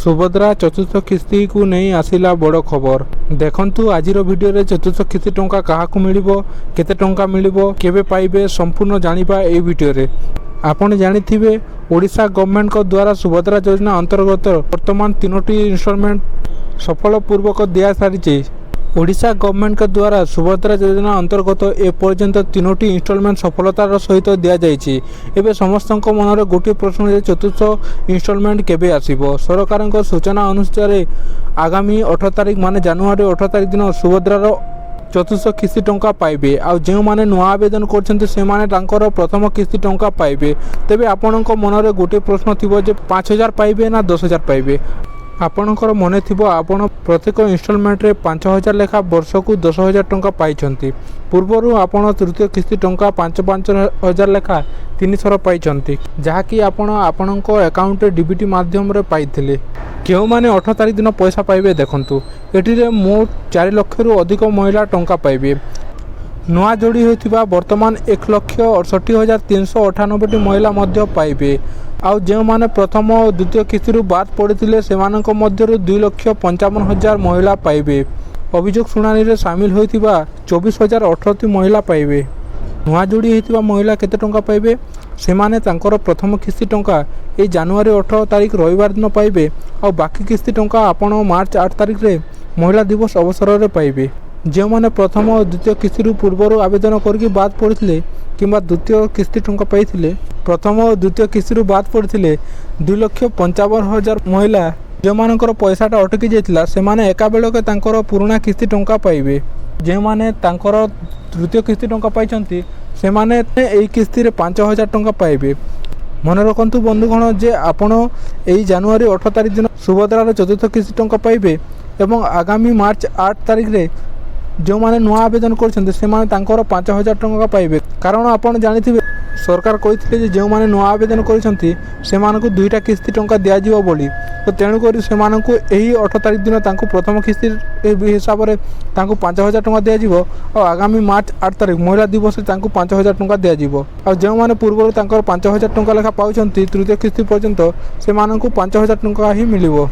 सुभद्रा चतुर्थ किस्ती को नहीं आसिला बड़ खबर देखंतु आजिर भिडियो चतुर्थ किस्ती टंका काहाकु मिलिबो केते टंका मिलिबो केबे पाइबे संपूर्ण जानिबा ए भिडियो रे। आपण जानिथिबे ओडिशा गवर्नमेंट को द्वारा सुभद्रा योजना अंतर्गत वर्तमान 3टी इंस्टॉलमेंट सफलपूर्वक दिया सारी। ओडिशा गवर्नमेंट के द्वारा सुभद्रा योजना अंतर्गत ए पर्यंत 3टी इंस्टॉलमेंट सफलतार सहित दि जाइए। एवं समस्त मन में गोटे प्रश्न चतुर्थ इंस्टॉलमेंट केबे आसीबो। सरकार सूचना अनुसार आगामी 8 तारिख माने जनवरी 8 तारिख दिन सुभद्रार चतुर्थ किस्ती टंका पाइबे। आ जो माने नुआ आवेदन करछन्ते से माने तांकर प्रथम किस्ती टंका पाइबे। तेबे आपणक मन में गोटे प्रश्न थिबो जे 5000 पाइबे ना 10000 पाइबे। आपणकर मन थी आपण प्रत्येक इंस्टॉलमेंट रे 5000 लेखा वर्ष को 10000 टंका पाइछन्ती। पूर्वर आपण तृतीय किस्ती टंका 5,000 लेखा 3 थर पाइछन्ती, जहाँकि आपणक अकाउंट रे डीबीटी माध्यम रे पाइथिले। केउ माने 8 तारिख दिन पैसा पाइबे देखंतु एटिरे मोट 4 लाख रु अधिक महिला टंका पाइबे। नुआ जोड़ी होइथिबा वर्तमान 1,68,398 महिला मध्य पाइबे। आउ जो माने प्रथम और द्वितीय किस्ती बाद पड़े से 2,55,000 महिला पाइबे। अभियोग शुणानी रे सामिल होइथिबा 24,038 महिला पाइबे। नुआ जोड़ी होइथिबा महिला केते टंका पाइबे से माने तांकर प्रथम किस्ती टंका ए जनवरी 8 तारिख रविवार दिन पाइबे। और बाकी किस्ती टंका आपण मार्च 8 तारिख रे महिला दिवस अवसर रे पाइबे। जो माने प्रथम और द्वितीय किस्ती पूर्वर आवेदन करके बाद पड़ते किंबा द्वितीय किस्ती टंका पाइथिले प्रथम और द्वितीय किस्ती बाद पड़ते 2,55,000 महिला जो मानकर पैसाटा अटकी जाइतिला से माने एका बेलके तांकर पुराना किस्ती टंका पाइबे। जे माने तांकर तृतीय किस्ती टंका पाइछन्ती से माने एई किस्ती रे 5,000 टंका पाइबे। मन रखंतु बंधुगण जे आपण एई जनवरी 8 तारिख दिन सुभद्रार चतुर्थ किस्ती टंका पाइबे एवं आगामी मार्च 8 तारिख रे जो माने नुआ आवेदन करछन्ते से माने तांकर 5,000 टंका पाइबे। कारण आपण जानिथिबे सरकार कहिथिले जे जो माने नुआ आवेदन करछन्ती से मानकु 2टा किस्ती टंका दिया जिवो बोली। तो तेणु करी से मानकु एही 8 तारिख दिन तांकु प्रथम किस्ती हिसाब रे तांकु 5,000 टंका दिया जिवो और आगामी मार्च 8 तारिख महिला दिवस रे तांकु 5,000 टंका दिया जिवो। और जो माने पूर्व तांकर 5,000 टंका लेखा पाउछन्ती तृतीय किस्ती पर्यंत से मानकु 5,000 टंका ही मिलिवो।